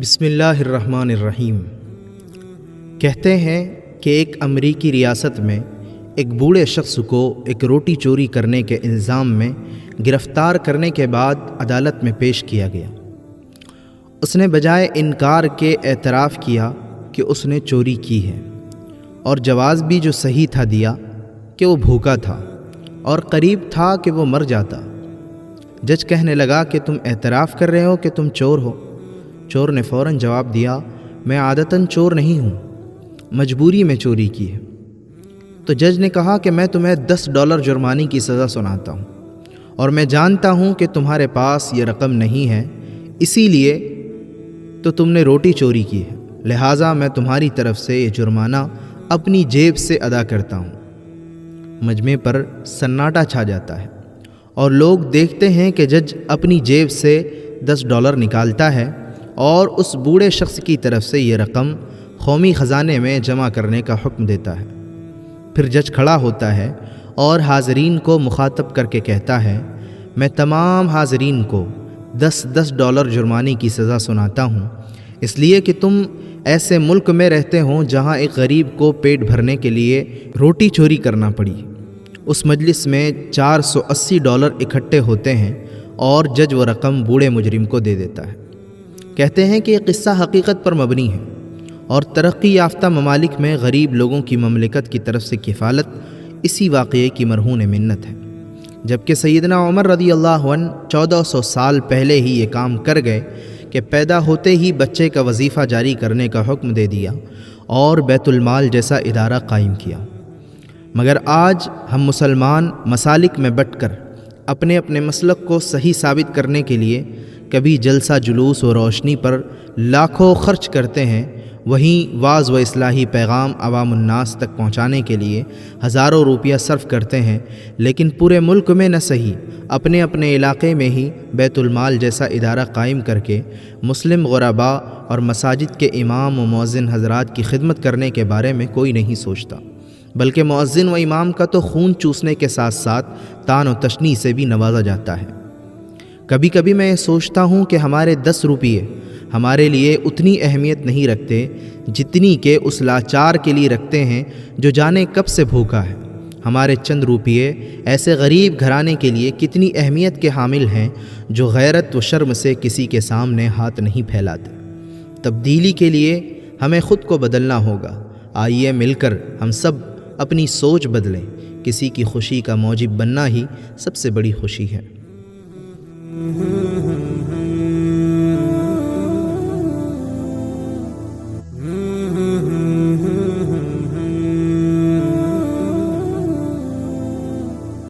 بسم اللہ الرحمن الرحیم۔ کہتے ہیں کہ ایک امریکی ریاست میں ایک بوڑھے شخص کو ایک روٹی چوری کرنے کے الزام میں گرفتار کرنے کے بعد عدالت میں پیش کیا گیا۔ اس نے بجائے انکار کے اعتراف کیا کہ اس نے چوری کی ہے، اور جواز بھی جو صحیح تھا دیا کہ وہ بھوکا تھا اور قریب تھا کہ وہ مر جاتا۔ جج کہنے لگا کہ تم اعتراف کر رہے ہو کہ تم چور ہو؟ چور نے فوراً جواب دیا، میں عادتاً چور نہیں ہوں، مجبوری میں چوری کی ہے۔ تو جج نے کہا کہ میں تمہیں $10 جرمانے کی سزا سناتا ہوں، اور میں جانتا ہوں کہ تمہارے پاس یہ رقم نہیں ہے، اسی لیے تو تم نے روٹی چوری کی ہے، لہٰذا میں تمہاری طرف سے یہ جرمانہ اپنی جیب سے ادا کرتا ہوں۔ مجمع پر سناٹا چھا جاتا ہے اور لوگ دیکھتے ہیں کہ جج اپنی جیب سے $10 نکالتا ہے اور اس بوڑھے شخص کی طرف سے یہ رقم قومی خزانے میں جمع کرنے کا حکم دیتا ہے۔ پھر جج کھڑا ہوتا ہے اور حاضرین کو مخاطب کر کے کہتا ہے، میں تمام حاضرین کو $10 جرمانے کی سزا سناتا ہوں، اس لیے کہ تم ایسے ملک میں رہتے ہوں جہاں ایک غریب کو پیٹ بھرنے کے لیے روٹی چوری کرنا پڑی۔ اس مجلس میں $480 اکٹھے ہوتے ہیں اور جج وہ رقم بوڑھے مجرم کو دے دیتا ہے۔ کہتے ہیں کہ یہ قصہ حقیقت پر مبنی ہے، اور ترقی یافتہ ممالک میں غریب لوگوں کی مملکت کی طرف سے کفالت اسی واقعے کی مرہون منت ہے، جبکہ سیدنا عمر رضی اللہ عنہ 1400 سال پہلے ہی یہ کام کر گئے کہ پیدا ہوتے ہی بچے کا وظیفہ جاری کرنے کا حکم دے دیا اور بیت المال جیسا ادارہ قائم کیا۔ مگر آج ہم مسلمان مسالک میں بٹ کر اپنے اپنے مسلک کو صحیح ثابت کرنے کے لیے کبھی جلسہ جلوس و روشنی پر لاکھوں خرچ کرتے ہیں، وہیں واعظ و اصلاحی پیغام عوام الناس تک پہنچانے کے لیے ہزاروں روپیہ صرف کرتے ہیں، لیکن پورے ملک میں نہ صحیح اپنے اپنے علاقے میں ہی بیت المال جیسا ادارہ قائم کر کے مسلم غرباء اور مساجد کے امام و مؤذن حضرات کی خدمت کرنے کے بارے میں کوئی نہیں سوچتا، بلکہ مؤذن و امام کا تو خون چوسنے کے ساتھ ساتھ تان و تشنیع سے بھی نوازا جاتا ہے۔ کبھی کبھی میں یہ سوچتا ہوں کہ ہمارے 10 روپیے ہمارے لیے اتنی اہمیت نہیں رکھتے جتنی کہ اس لاچار کے لیے رکھتے ہیں جو جانے کب سے بھوکا ہے۔ ہمارے چند روپیے ایسے غریب گھرانے کے لیے کتنی اہمیت کے حامل ہیں جو غیرت و شرم سے کسی کے سامنے ہاتھ نہیں پھیلاتے۔ تبدیلی کے لیے ہمیں خود کو بدلنا ہوگا۔ آئیے مل کر ہم سب اپنی سوچ بدلیں، کسی کی خوشی کا موجب بننا ہی سب سے بڑی خوشی ہے۔